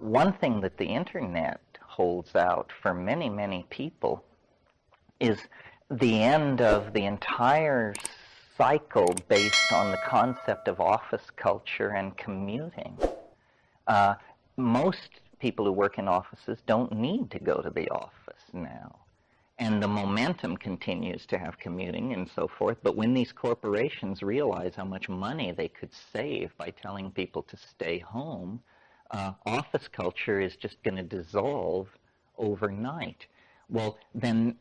one thing that the internet holds out for many, many people is the end of the entire cycle based on the concept of office culture and commuting. Most people who work in offices don't need to go to the office now. And the momentum continues to have commuting and so forth. But when these corporations realize how much money they could save by telling people to stay home, office culture is just going to dissolve overnight. Well, then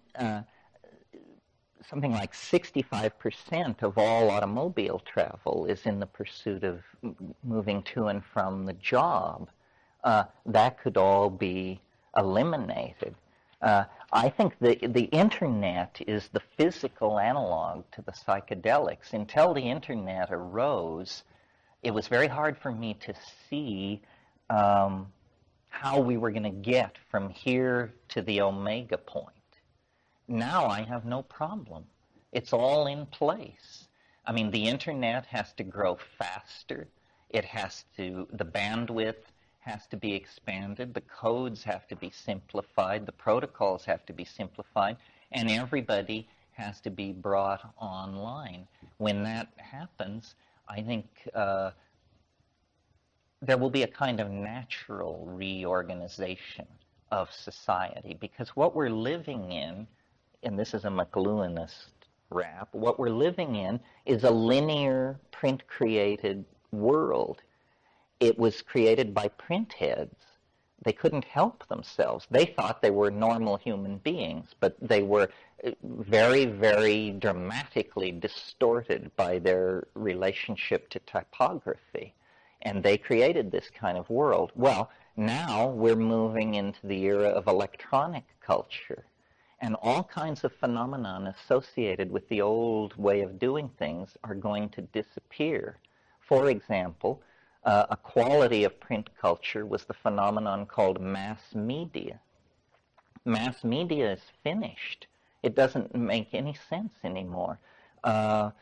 something like 65% of all automobile travel is in the pursuit of moving to and from the job. That could all be eliminated. I think the internet is the physical analog to the psychedelics. Until the internet arose, it was very hard for me to see how we were going to get from here to the omega point. Now I have no problem. It's all in place. I mean, the internet has to grow faster. The bandwidth has to be expanded, the codes have to be simplified, the protocols have to be simplified, and everybody has to be brought online. When that happens, I think there will be a kind of natural reorganization of society, because what we're living in, and this is a McLuhanist rap, what we're living in is a linear, print-created world. It was created by print heads. They couldn't help themselves. They thought they were normal human beings, but they were very, very dramatically distorted by their relationship to typography. And they created this kind of world. Well, now we're moving into the era of electronic culture. And all kinds of phenomenon associated with the old way of doing things are going to disappear. For example, a quality of print culture was the phenomenon called mass media. Mass media is finished. It doesn't make any sense anymore. Mass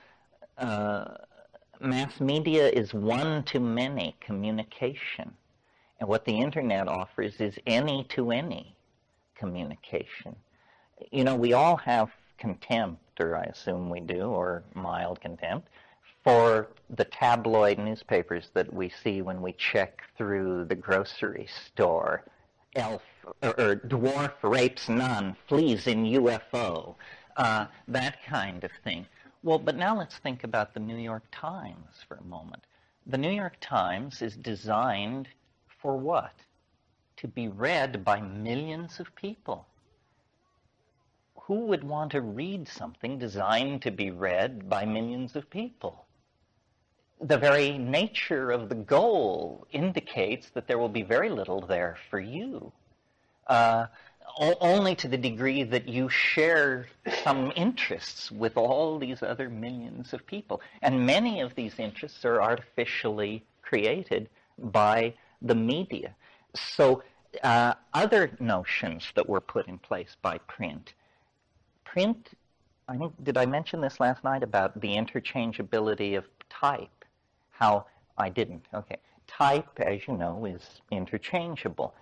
media is one-to-many communication. And what the internet offers is any-to-any communication. You know, we all have contempt, or I assume we do, or mild contempt, for the tabloid newspapers that we see when we check through the grocery store. Elf or dwarf rapes nun, flees in UFO, that kind of thing. Well, but now let's think about the New York Times for a moment. The New York Times is designed for what? To be read by millions of people. Who would want to read something designed to be read by millions of people? The very nature of the goal indicates that there will be very little there for you, only to the degree that you share some interests with all these other millions of people. And many of these interests are artificially created by the media. So other notions that were put in place by print, I think, did I mention this last night about the interchangeability of type? How I didn't. Okay. Type, as you know, is interchangeable.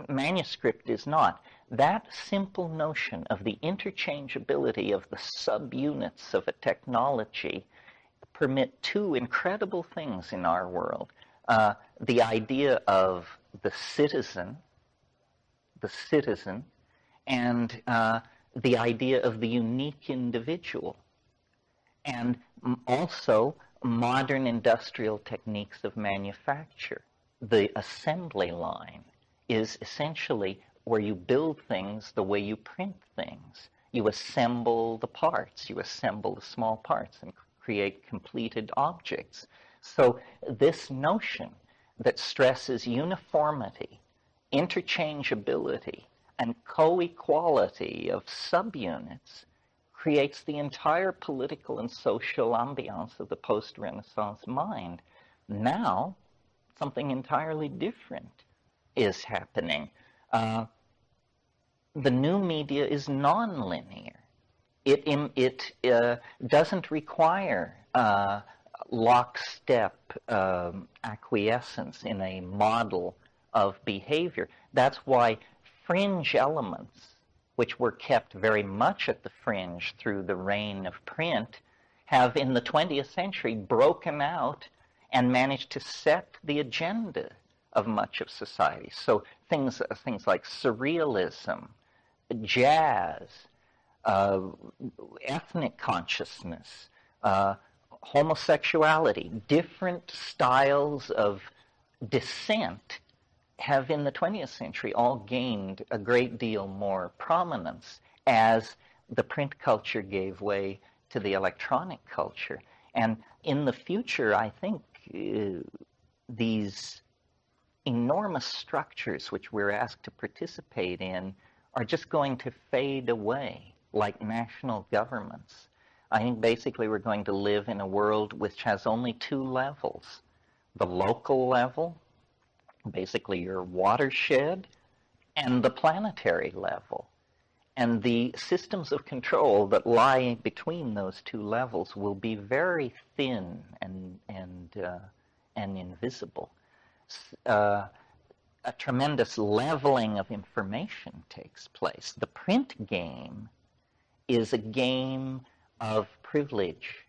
Manuscript is not. That simple notion of the interchangeability of the subunits of a technology permit two incredible things in our world. The idea of the citizen, and the idea of the unique individual, and also modern industrial techniques of manufacture. The assembly line is essentially where you build things the way you print things. You assemble the parts, you assemble the small parts and create completed objects. So this notion that stresses uniformity, interchangeability, and co-equality of subunits creates the entire political and social ambiance of the post-Renaissance mind. Now, something entirely different is happening. The new media is nonlinear. It doesn't require lockstep acquiescence in a model of behavior. That's why fringe elements, which were kept very much at the fringe through the reign of print, have in the 20th century broken out and managed to set the agenda of much of society. So things like surrealism, jazz, ethnic consciousness, homosexuality, different styles of dissent have in the 20th century all gained a great deal more prominence as the print culture gave way to the electronic culture. And in the future, I think these enormous structures which we're asked to participate in are just going to fade away like national governments. I think basically we're going to live in a world which has only two levels. The local level, basically your watershed, and the planetary level. And the systems of control that lie between those two levels will be very thin and invisible. A tremendous leveling of information takes place. The print game is a game of privilege.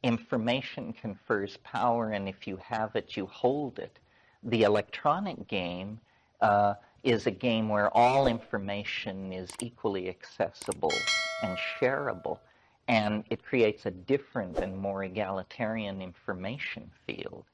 Information confers power, and if you have it, you hold it. The electronic game is a game where all information is equally accessible and shareable, and it creates a different and more egalitarian information field.